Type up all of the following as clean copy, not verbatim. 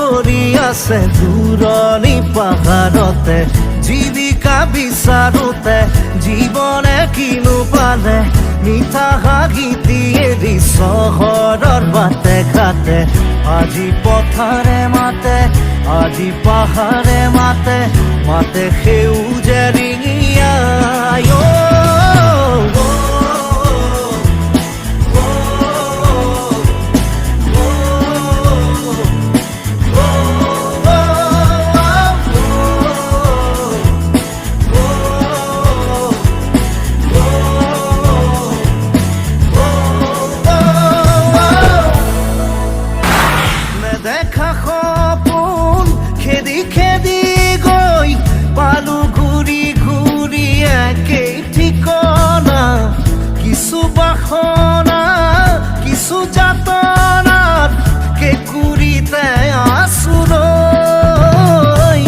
ভৰি আছে দূৰণি পাহাৰতে জীৱিকা বিচাৰোতে জীৱনে কিনো পালে মিঠা হাঁহিটি এৰি চহৰৰ বাটে ঘাটে আজি পথাৰে মাতে আজি পাহাৰে মাতে মাতে সেউজে ৰিঙিয়াই দেখা সপোন খেদি খেদি গৈ পালো ঘূৰি ঘূৰি একেই ঠিকনা কিছু বাসনা কিছু যাতনাত কেঁকুৰিতে আছো ৰৈ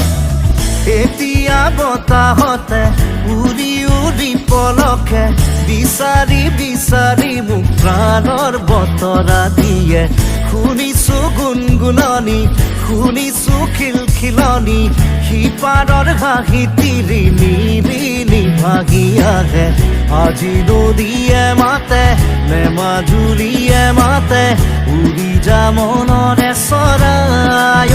এতিয়া বতাহতে উৰি উৰি পলকে বিচাৰি বিচাৰি মোক প্ৰাণৰ বতৰা দিয়ে শুনিছো গুণগুণনি শুনিছো খিলখিলনি সিপাৰৰ হাঁহিটি ৰিণি ৰিণি ভাগি আহে আজি নদীয়ে মাতে নে মাজুলীয়ে মাতে উৰি যা মনৰে চৰাই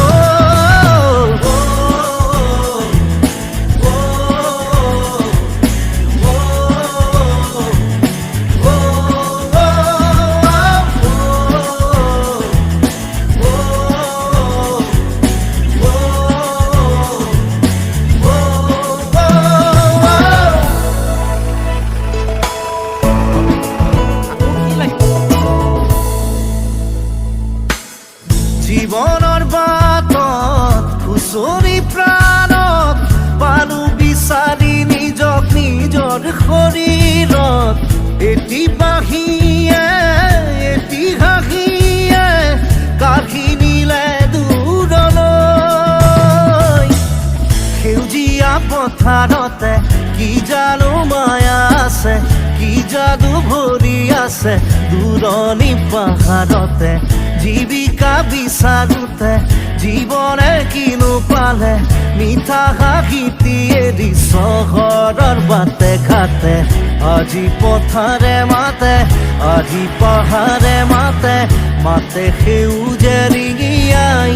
জীৱনৰ বাটত খুচৰি প্ৰাণত পালো বিচাৰি নিজক নিজৰ শৰীৰত এটি বাঁহীয়ে এটি হাঁহিয়ে কাঢ়ি নিলে দূৰলৈ সেউজীয়া পথাৰতে কি জানো মায়া আছে কি যাদু ভৰি আছে দূৰণি পাহাৰতে জীৱিকা বিচাৰোতে জীৱনে কিনো পালে মিঠা হাঁহিটি এৰি চহৰৰ বাটে ঘাটে আজি পথাৰে মাতে আজি পাহাৰে মাতে মাতে সেউজে ৰিঙিয়াই